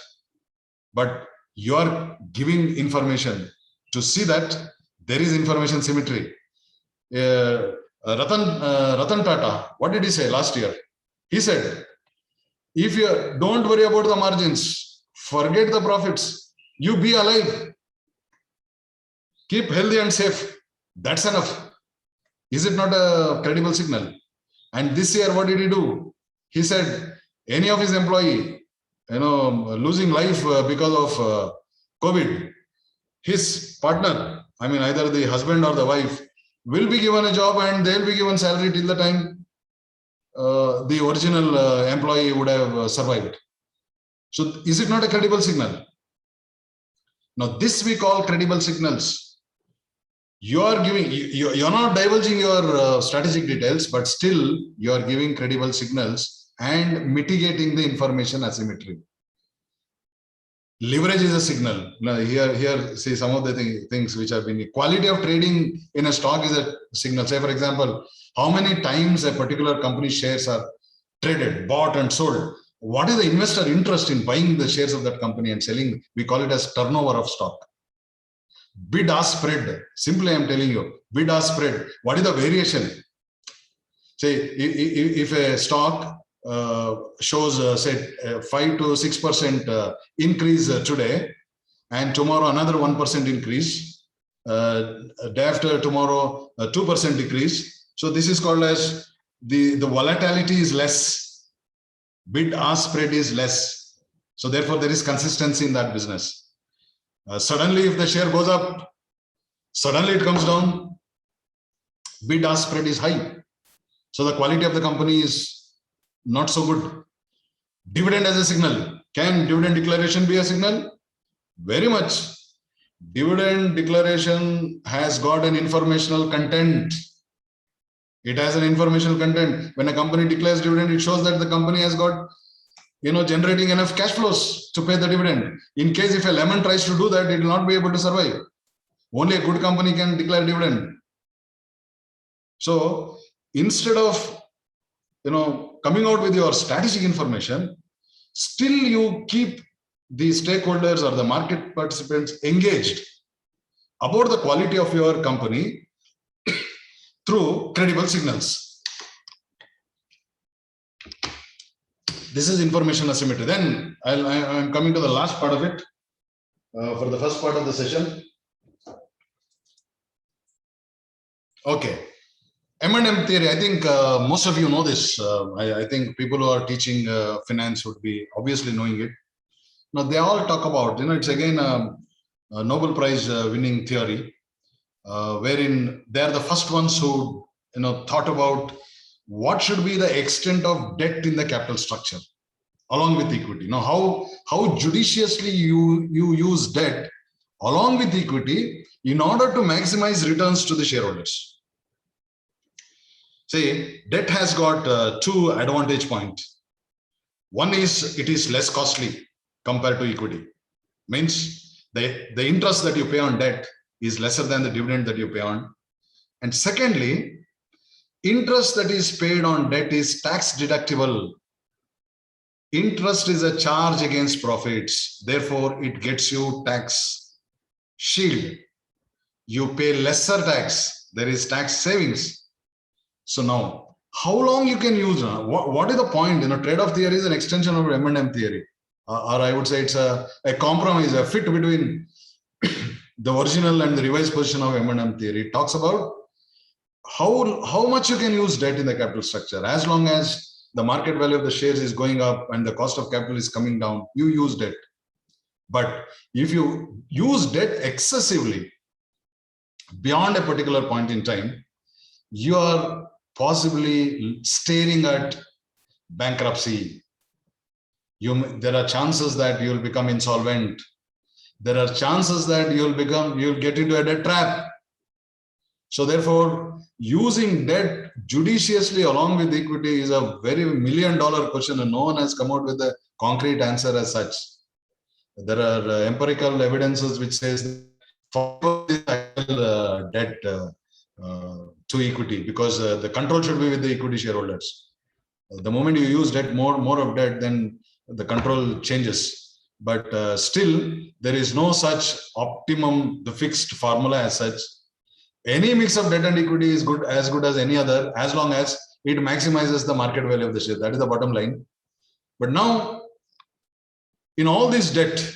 But you are giving information to see that there is information symmetry. Ratan Tata, what did he say last year? He said, if you don't worry about the margins, forget the profits, you be alive, keep healthy and safe. That's enough. Is it not a credible signal? And this year, what did he do? He said, any of his employee, losing life because of COVID, his partner, I mean, either the husband or the wife, will be given a job and they'll be given salary till the time the original employee would have survived. So is it not a credible signal? Now this we call credible signals. You are giving, you're not divulging your strategic details, but still you are giving credible signals and mitigating the information asymmetry. Leverage is a signal. Now here see some of the things which have been, quality of trading in a stock is a signal. Say for example, how many times a particular company shares are traded, bought and sold. What is the investor interest in buying the shares of that company and selling? We call it as turnover of stock. Bid-ask spread. Simply I'm telling you, bid-ask spread. What is the variation? Say if a stock shows say 5 to 6% increase today, and tomorrow another 1% increase, day after tomorrow 2% decrease. So this is called as the volatility is less. Bid-ask spread is less. So therefore there is consistency in that business. Suddenly if the share goes up, suddenly it comes down, bid-ask spread is high. So the quality of the company is not so good. Dividend as a signal. Can dividend declaration be a signal? Very much. Dividend declaration has got an informational content. It has an informational content. When a company declares dividend, it shows that the company has got, generating enough cash flows to pay the dividend. In case if a lemon tries to do that, it will not be able to survive. Only a good company can declare dividend. So instead of, coming out with your strategic information, still you keep the stakeholders or the market participants engaged about the quality of your company through credible signals. This is information asymmetry. Then I'm coming to the last part of it for the first part of the session. Okay. Mnm Theory, I think most of you know this. I think people who are teaching finance would be obviously knowing it. Now they all talk about, it's again a Nobel Prize winning theory, wherein they are the first ones who, thought about what should be the extent of debt in the capital structure along with equity. Now how judiciously you use debt along with equity in order to maximize returns to the shareholders. Say, debt has got two advantage points. One is it is less costly compared to equity. Means the interest that you pay on debt is lesser than the dividend that you pay on. And secondly, interest that is paid on debt is tax deductible. Interest is a charge against profits. Therefore, it gets you tax shield. You pay lesser tax. There is tax savings. So now, how long you can use? What is the point? Trade-off theory is an extension of Mnm theory, or I would say it's a compromise, a fit between the original and the revised position of Mnm theory. It talks about how much you can use debt in the capital structure. As long as the market value of the shares is going up and the cost of capital is coming down, you use debt. But if you use debt excessively beyond a particular point in time, you are possibly staring at bankruptcy. There are chances that you will become insolvent. There are chances that you'll get into a debt trap. So therefore, using debt judiciously along with equity is a very $1 million question, and no one has come out with a concrete answer as such. There are empirical evidences which says debt to equity, because the control should be with the equity shareholders. The moment you use debt, more of debt, then the control changes. But still, there is no such optimum, the fixed formula as such. Any mix of debt and equity is good as any other, as long as it maximizes the market value of the share. That is the bottom line. But now, in all this debt,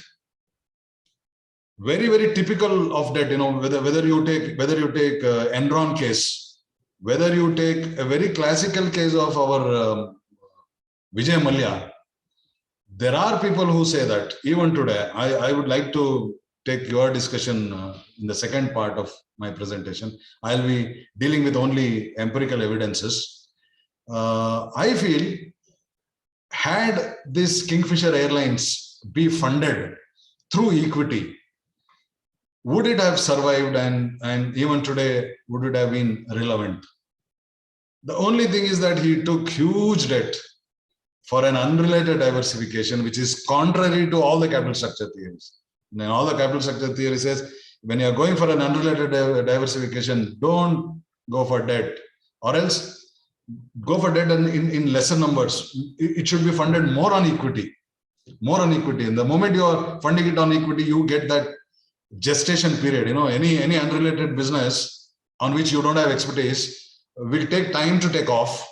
very, very typical of debt, whether you take Enron case, whether you take a very classical case of our Vijay Mallya, There are people who say that even today. I would like to take your discussion in the second part of my presentation. I'll be dealing with only empirical evidences. I feel, had this Kingfisher Airlines be funded through equity, would it have survived, and even today, would it have been relevant? The only thing is that he took huge debt for an unrelated diversification, which is contrary to all the capital structure theories. And all the capital structure theory says, when you're going for an unrelated diversification, don't go for debt, or else go for debt in lesser numbers. It should be funded more on equity. More on equity. And the moment you are funding it on equity, you get that gestation period. Any unrelated business on which you don't have expertise will take time to take off,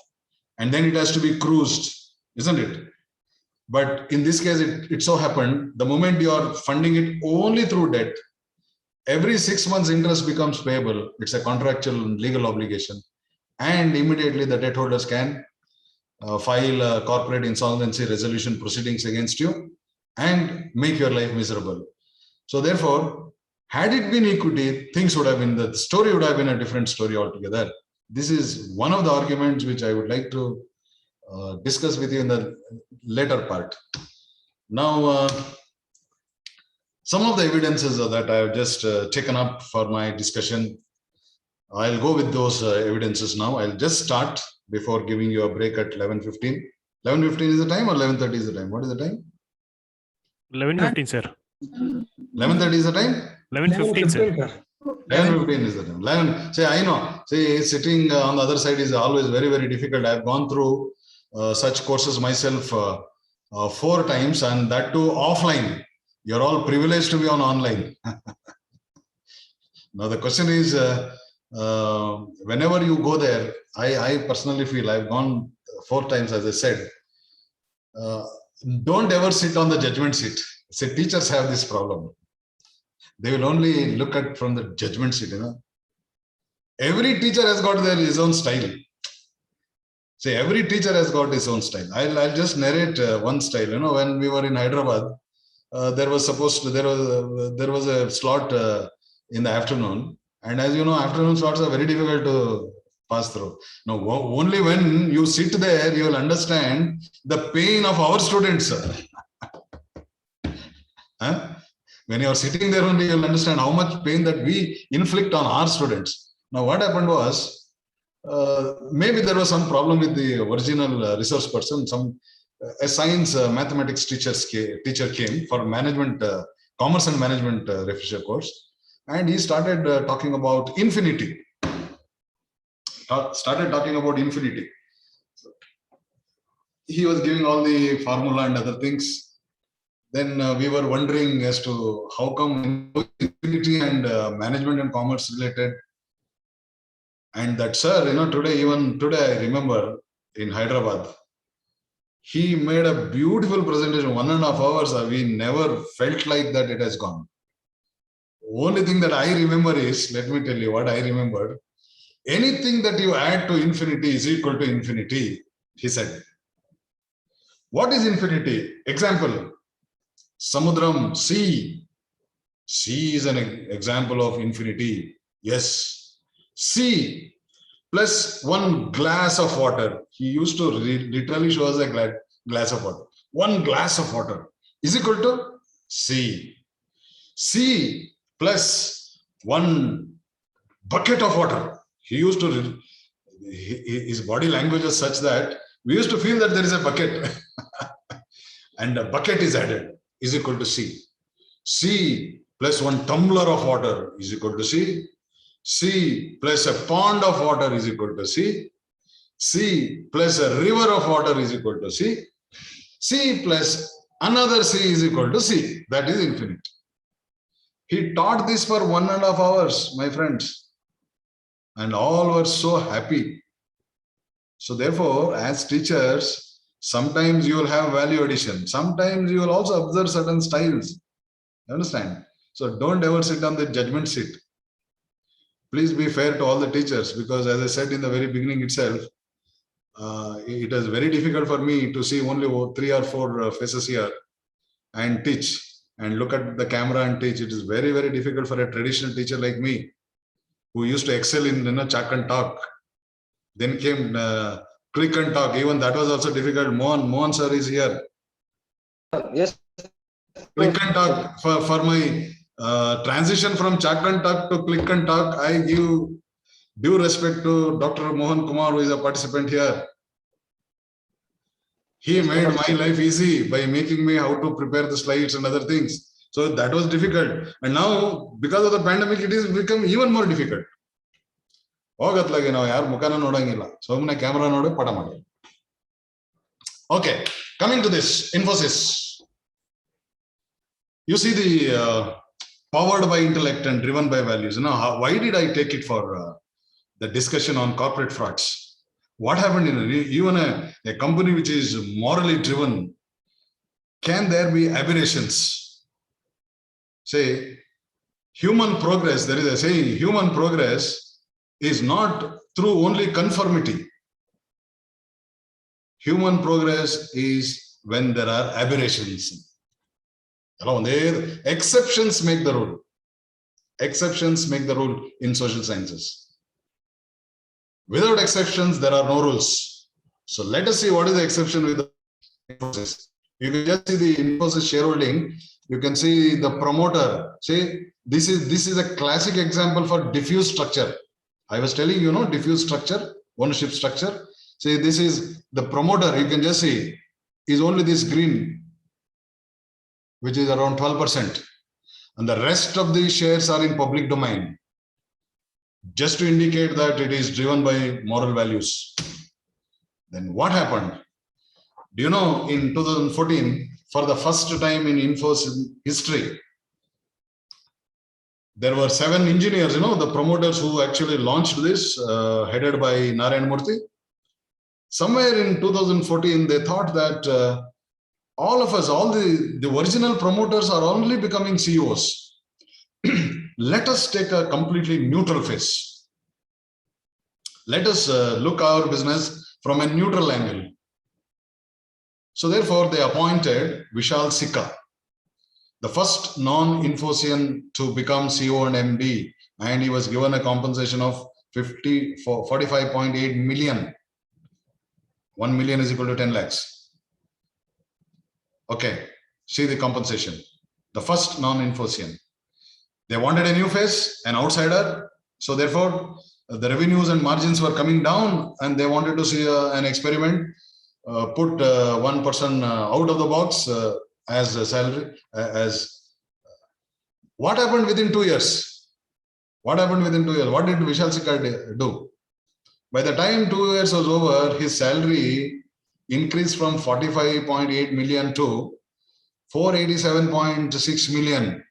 and then it has to be cruised, isn't it? But in this case, it so happened, the moment you are funding it only through debt, every 6 months interest becomes payable. It's a contractual legal obligation. And immediately the debt holders can file corporate insolvency resolution proceedings against you and make your life miserable. So therefore, had it been equity, things would have been, the story would have been a different story altogether. This is one of the arguments which I would like to discuss with you in the later part. Now, some of the evidences that I have just taken up for my discussion, I'll go with those evidences now. I'll just start before giving you a break at 11:15. 11:15 is the time, or 11:30 is the time? What is the time? 11:15, sir. 11:30 is the time? 11:15, sir. 11:15 is the time. 11. Say, I know. See, sitting on the other side is always very, very difficult. I've gone through such courses myself 4 times, and that too offline. You're all privileged to be on online. Now the question is, whenever you go there, I personally feel, I've gone 4 times, as I said, don't ever sit on the judgment seat. See, teachers have this problem. They will only look at from the judgment seat. Every teacher has got his own style. See, every teacher has got his own style. I'll just narrate one style. When we were in Hyderabad, there was a slot in the afternoon, and as you know, afternoon slots are very difficult to pass through. Now, only when you sit there, you will understand the pain of our students. When you are sitting there only, you'll understand how much pain that we inflict on our students. Now, what happened was, maybe there was some problem with the original resource person. A science mathematics teacher came for management, commerce and management refresher course, and he started talking about infinity. He was giving all the formula and other things. Then we were wondering as to how come infinity and management and commerce related. And that sir, even today I remember in Hyderabad, he made a beautiful presentation, 1.5 hours. We never felt like that it has gone. Only thing that I remember is, let me tell you what I remember. Anything that you add to infinity is equal to infinity, he said. What is infinity? Example, Samudram, sea. Sea is an example of infinity. Yes. Sea plus 1 glass of water. He used to literally show us a glass of water. 1 glass of water is equal to sea. Sea plus 1 bucket of water. He used to, his body language is such that we used to feel that there is a bucket. And a bucket is added, is equal to sea. Sea plus 1 tumbler of water is equal to sea. Sea plus a pond of water is equal to sea. Sea plus a river of water is equal to sea. Sea plus another sea is equal to sea. That is infinite. He taught this for 1.5 hours, my friends. And all were so happy. So therefore, as teachers, sometimes you will have value addition. Sometimes you will also observe certain styles. You understand? So don't ever sit on the judgment seat. Please be fair to all the teachers, because as I said in the very beginning itself, it is very difficult for me to see only 3 or 4 faces here and teach and look at the camera and teach. It is very, very difficult for a traditional teacher like me, who used to excel in chalk and talk. Then came click and talk. Even that was also difficult. Mohan sir is here. Yes. Click and talk for my transition from chalk and talk to click and talk. I give due respect to Dr. Mohan Kumar, who is a participant here. He made my life easy by making me how to prepare the slides and other things. So that was difficult. And now, because of the pandemic, it has become even more difficult. Okay, coming to this, Infosys. You see the powered by intellect and driven by values. Why did I take it for the discussion on corporate frauds? What happened in even a company which is morally driven? Can there be aberrations? Say, human progress, there is a saying, human progress is not through only conformity. Human progress is when there are aberrations. Exceptions make the rule. Exceptions make the rule in social sciences. Without exceptions, there are no rules. So let us see what is the exception with the Infosys. You can just see the Infosys shareholding. You can see the promoter. See, this is a classic example for diffuse structure. I was telling you, diffuse structure, ownership structure. See, this is the promoter. You can just see is only this green, which is around 12%. And the rest of the shares are in public domain, just to indicate that it is driven by moral values. Then what happened? Do you know, in 2014, for the first time in Infosys history, there were 7 engineers, the promoters who actually launched this, headed by Narayan Murthy. Somewhere in 2014, they thought that all of us, all the original promoters are only becoming CEOs. Let us take a completely neutral face. Let us look our business from a neutral angle. So therefore, they appointed Vishal Sikka, the first non-Infosian to become CEO and MD, and he was given a compensation of 45.8 million. 1 million is equal to 10 lakhs. Okay, see the compensation. The first non-Infosian. They wanted a new face, an outsider. So therefore, the revenues and margins were coming down, and they wanted to see an experiment. Put one person out of the box as a salary. What happened within 2 years? What happened within 2 years? What did Vishal Sikka do? By the time 2 years was over, his salary increased from 45.8 million to 487.6 million,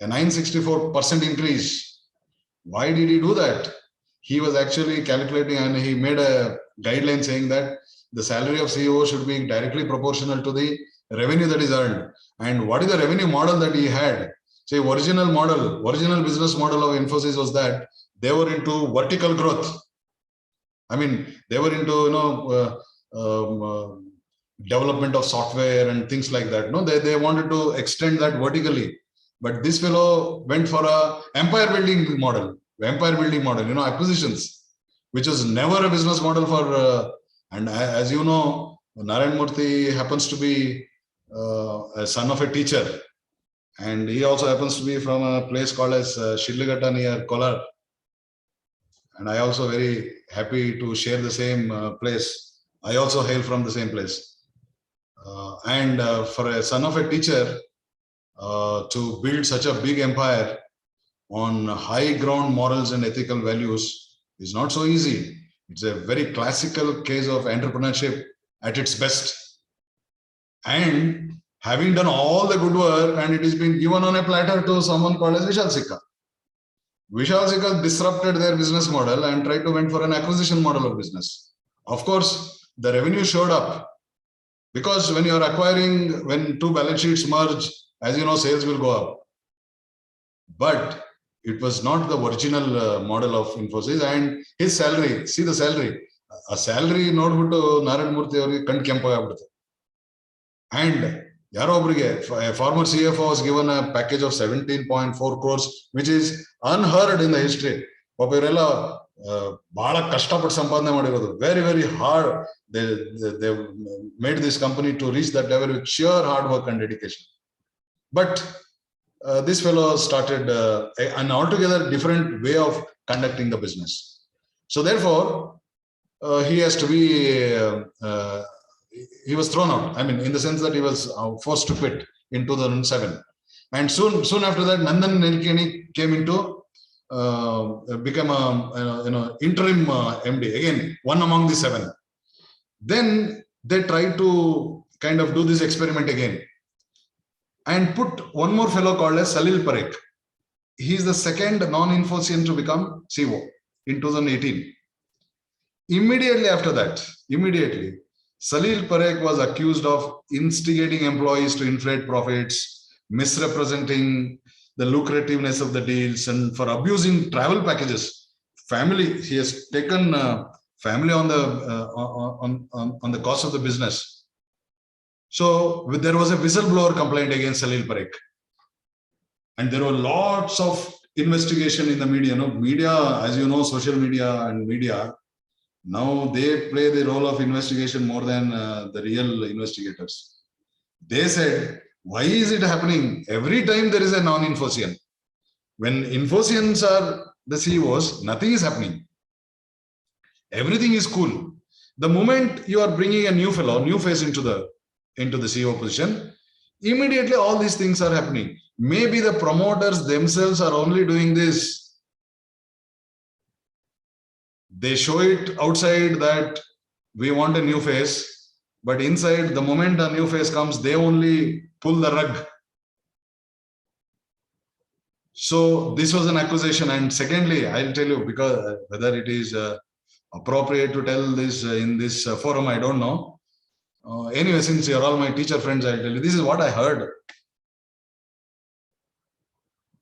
a 964% increase. Why did he do that? He was actually calculating, and he made a guideline saying that the salary of CEO should be directly proportional to the revenue that is earned. And what is the revenue model that he had? Say, original business model of Infosys was that they were into vertical growth. I mean, they were into development of software and things like that. They wanted to extend that vertically. But this fellow went for a empire building model, acquisitions, which was never a business model for. And as you know, Narayan Murthy happens to be a son of a teacher, and he also happens to be from a place called as Shidlaghatta near Kolar. And I also very happy to share the same place. I also hail from the same place. And for a son of a teacher to build such a big empire on high ground morals and ethical values is not so easy. It's a very classical case of entrepreneurship at its best. And having done all the good work, and it has been given on a platter to someone called as Vishal Sikka. Vishal Sikka disrupted their business model and tried to went for an acquisition model of business. Of course, the revenue showed up, because when you are acquiring, when 2 balance sheets merge, as you know, sales will go up. But it was not the original model of Infosys, and his salary, see the salary, A salary ನೋಡ್ಬಿಟ್ಟು ನಾರಾಯಣ ಮೂರ್ತಿ ಅವರಿಗೆ ಕಣ್ ಕೆಂಪಾಗ್ಬಿಡುತ್ತೆ. And ಯಾರೋ ಒಬ್ಬರಿಗೆ former CFO was given a package of 17.4 crores, which is unheard in the history. ಪಾಪ ಇವರೆಲ್ಲ ಬಹಳ ಕಷ್ಟಪಟ್ಟು ಸಂಪಾದನೆ ಮಾಡಿರೋದು. Very, very hard. They made this company to reach that level with sheer hard work and dedication. But this fellow started an altogether different way of conducting the business. So therefore, he has to be, he was thrown out. I mean, in the sense that he was forced to quit in 2007. And soon after that, Nandan Nilekani came into, become a interim MD, again, one among the 7. Then they tried to kind of do this experiment again and put one more fellow called as Salil Parekh. He is the second non-Infosys to become CEO in 2018. Immediately after that, Salil Parekh was accused of instigating employees to inflate profits, misrepresenting the lucrativeness of the deals, and for abusing travel packages. Family, he has taken family on the cost of the business. So there was a whistleblower complaint against Salil Parekh, and there were lots of investigation in the media. Media, as you know, social media and media, now they play the role of investigation more than the real investigators. They said, why is it happening every time there is a non-Infosian? When Infosians are the CEOs, nothing is happening. Everything is cool. The moment you are bringing a new fellow, new face into the CEO position, immediately all these things are happening. Maybe the promoters themselves are only doing this. They show it outside that we want a new face, but inside, the moment a new face comes, they only pull the rug. So this was an accusation. And secondly, I'll tell you, because whether it is appropriate to tell this in this forum, I don't know. Anyway, since you're all my teacher friends, I'll tell you, this is what I heard.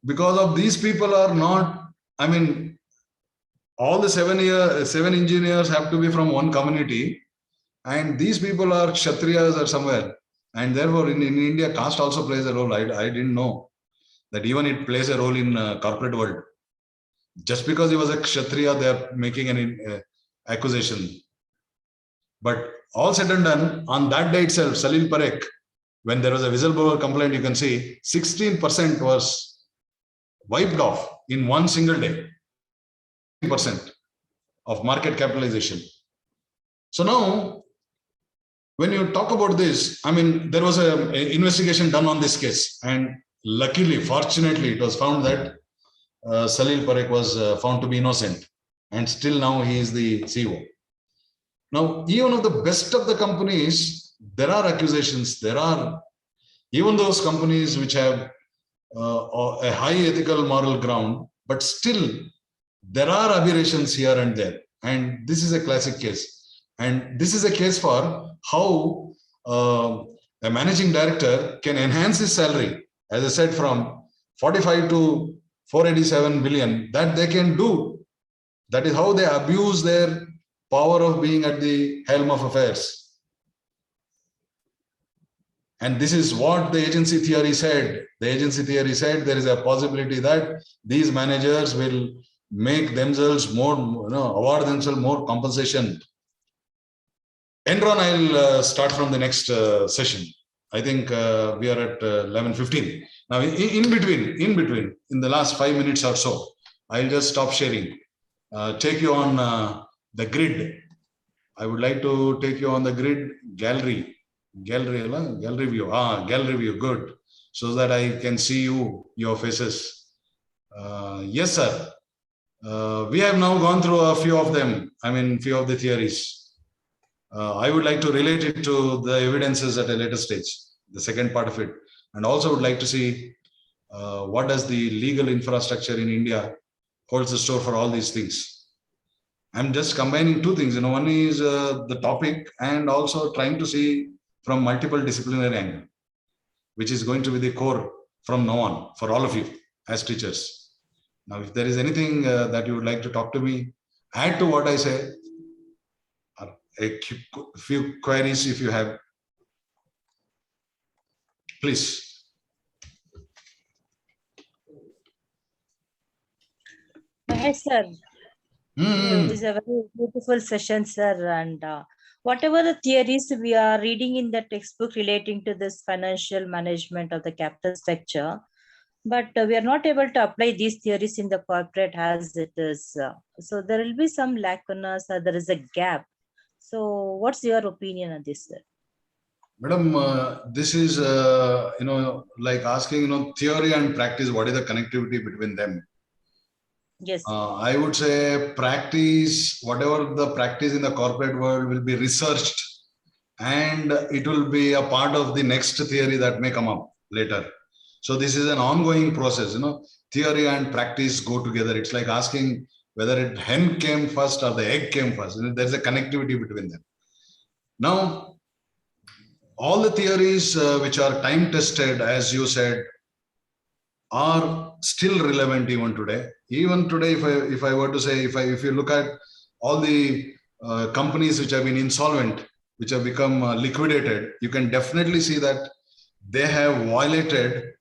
Because of these people are not, I mean, all the 7 engineers have to be from one community, and these people are Kshatriyas or somewhere, and therefore in India caste also plays a role. I didn't know that even it plays a role in corporate world. Just because he was a Kshatriya, they are making an accusation. But all said and done, on that day itself, Salil Parekh, when there was a whistleblower complaint, you can see 16% was wiped off in one single day. Percent of market capitalization. So now, when you talk about this, I mean, there was an investigation done on this case, and luckily, fortunately, it was found that Salil Parekh was found to be innocent, and still now he is the CEO. Now, even of the best of the companies, there are accusations. There are even those companies which have a high ethical moral ground, but still there are aberrations here and there. And this is a classic case. And this is a case for how a managing director can enhance his salary, as I said, from 45 to 487 billion, that they can do. That is how they abuse their power of being at the helm of affairs. And this is what the agency theory said. The agency theory said there is a possibility that these managers will make themselves more, award themselves more compensation. Enron, I'll start from the next session. I think we are at 11:15. Now, in between, in the last 5 minutes or so, I'll just stop sharing. Take you on the grid. I would like to take you on the grid gallery view. Gallery view, good. So that I can see your faces. Yes, sir. We have now gone through a few of them. I mean, few of the theories. I would like to relate it to the evidences at a later stage, the second part of it. And also would like to see what does the legal infrastructure in India holds the store for all these things. I'm just combining two things. One is the topic, and also trying to see from multiple disciplinary angle, which is going to be the core from now on for all of you as teachers. Now, if there is anything that you would like to talk to me, add to what I say, a few queries if you have. Please. Mahesh sir, it is a very beautiful session, sir. And whatever the theories we are reading in the textbook relating to this financial management of the capital structure, but we are not able to apply these theories in the corporate as it is. So there will be some lacunas or there is a gap. So what's your opinion on this, sir? Madam, this is, like asking, theory and practice, what is the connectivity between them? Yes. I would say practice, whatever the practice in the corporate world will be researched and it will be a part of the next theory that may come up later. So this is an ongoing process, theory and practice go together. It's like asking whether it hen came first or the egg came first. There's a connectivity between them. Now, all the theories which are time tested, as you said, are still relevant even today. Even today, if I were to say, if you look at all the companies which have been insolvent, which have become liquidated, you can definitely see that they have violated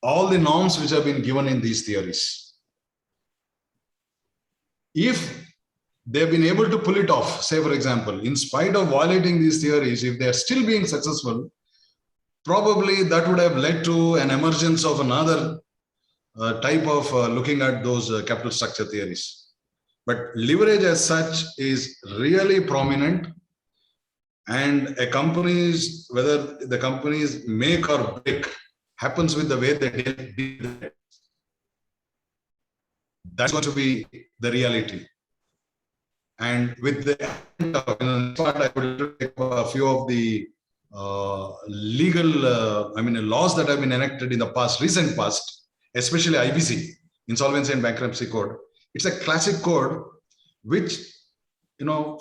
all the norms which have been given in these theories. If they've been able to pull it off, say for example, in spite of violating these theories, if they're still being successful, probably that would have led to an emergence of another type of looking at those capital structure theories. But leverage as such is really prominent, and a company's, whether the company's make or break happens with the way they deal with it. That's going to be the reality. And with the part, I would take a few of the legal, laws that have been enacted in the past, recent past, especially IBC, Insolvency and Bankruptcy Code. It's a classic code which,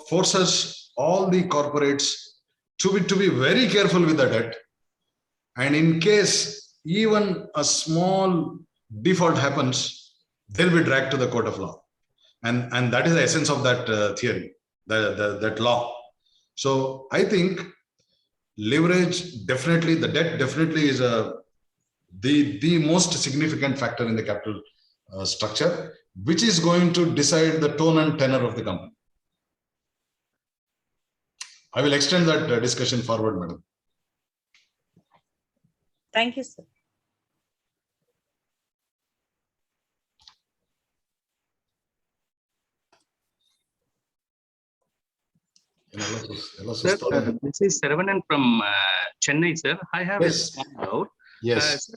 forces all the corporates to be very careful with the debt. And in case even a small default happens, they'll be dragged to the court of law. And that is the essence of that theory, that law. So I think leverage definitely, the debt definitely is the most significant factor in the capital structure, which is going to decide the tone and tenor of the company. I will extend that discussion forward, madam. Thank you, sir. Sir, this is Saravanan from Chennai, sir. I have a small doubt. Yes.